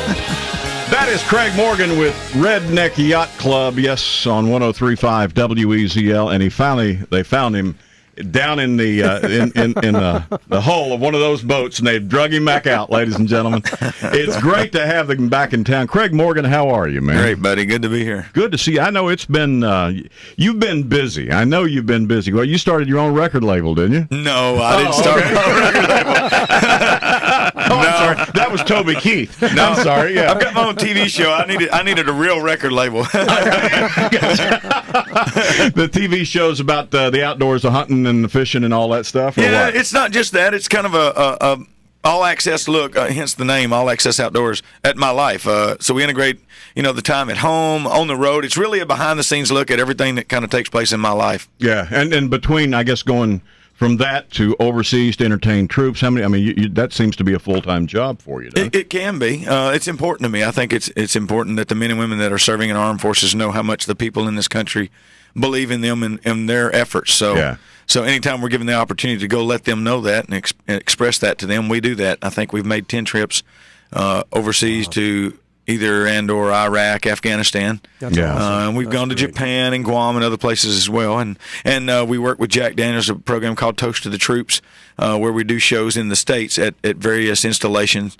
That is Craig Morgan with Redneck Yacht Club, yes, on 103.5 WEZL, and they found him down in the the hull of one of those boats, and they drug him back out, ladies and gentlemen. It's great to have him back in town. Craig Morgan, how are you, man? Great, buddy. Good to be here. Good to see you. I know it's been, you've been busy. I know you've been busy. Well, you started your own record label, didn't you? No, I didn't start my own record label. I'm sorry. That was Toby Keith. No, I'm sorry. Yeah. I've got my own TV show. I needed a real record label. The TV show's about the outdoors, the hunting and the fishing and all that stuff? Or Yeah, what? it's not just that. It's kind of a all-access look, hence the name, All-Access Outdoors, at my life. So we integrate, the time at home, on the road. It's really a behind-the-scenes look at everything that kind of takes place in my life. Yeah, and between, I guess, going from that to overseas to entertain troops, how many? I mean, that seems to be a full-time job for you, doesn't it? It can be. It's important to me. I think it's important that the men and women that are serving in armed forces know how much the people in this country believe in them and their efforts. So anytime we're given the opportunity to go let them know that and express that to them, we do that. I think we've made 10 trips overseas to either or Iraq, Afghanistan. And we've gone to Japan and Guam and other places as well. And we work with Jack Daniels, a program called Toast to the Troops, where we do shows in the States at various installations.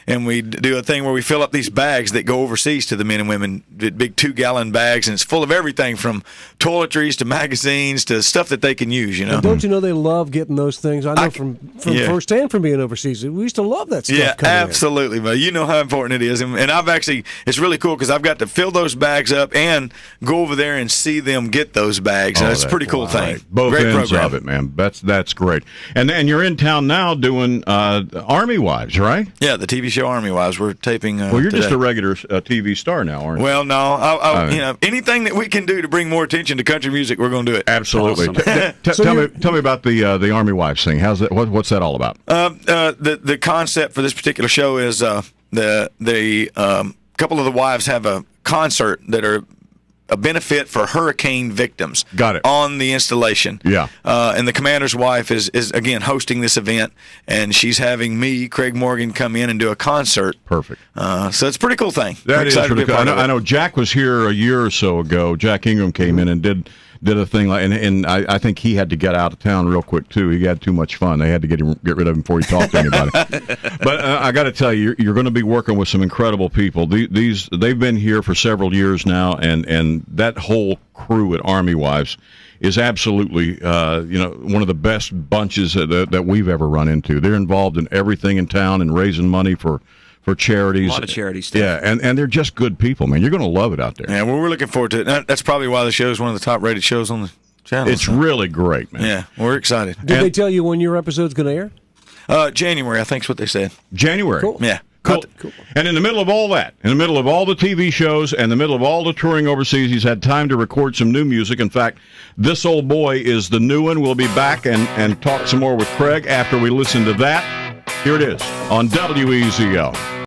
And we do a thing where we fill up these bags that go overseas to the men and women, big 2-gallon bags, and it's full of everything from toiletries to magazines to stuff that they can use, And don't you know they love getting those things? I know from firsthand from being overseas. We used to love that stuff. Yeah, absolutely, man. You know how important it is. And I've actually, it's really cool because I've got to fill those bags up and go over there and see them get those bags. And it's a pretty cool thing. Right. Both great ends program. of it, man. That's great. And you're in town now doing Army Wives, right? Yeah, the TV show Army Wives. We're taping. Well, you're today. just a regular TV star now, aren't you? Well, no. Anything that we can do to bring more attention to country music, we're going to do it. Absolutely. Awesome. Tell me about the Army Wives thing. How's that? What's that all about? The concept for this particular show is the couple of the wives have a concert that are a benefit for hurricane victims. Got it. On the installation. Yeah. And the commander's wife is again hosting this event, and she's having me, Craig Morgan, come in and do a concert. Perfect. So it's a pretty cool thing. That is pretty cool. I know Jack was here a year or so ago. Jack Ingram came in and did a thing like, and I think he had to get out of town real quick too. He had too much fun. They had to get rid of him before he talked to anybody. But I got to tell you, you're going to be working with some incredible people. They've been here for several years now, and that whole crew at Army Wives is absolutely one of the best bunches that we've ever run into. They're involved in everything in town and raising money for charities. A lot of charity stuff. Yeah, and they're just good people, man. You're going to love it out there. Yeah, well, we're looking forward to it. That's probably why the show is one of the top-rated shows on the channel. It's really great, man. Yeah, we're excited. Did they tell you when your episode's going to air? January, I think is what they said. January. Cool. Yeah. Cool. And in the middle of all that, in the middle of all the TV shows, and in the middle of all the touring overseas, he's had time to record some new music. In fact, This Old Boy is the new one. We'll be back and talk some more with Craig after we listen to that. Here it is on WEZL.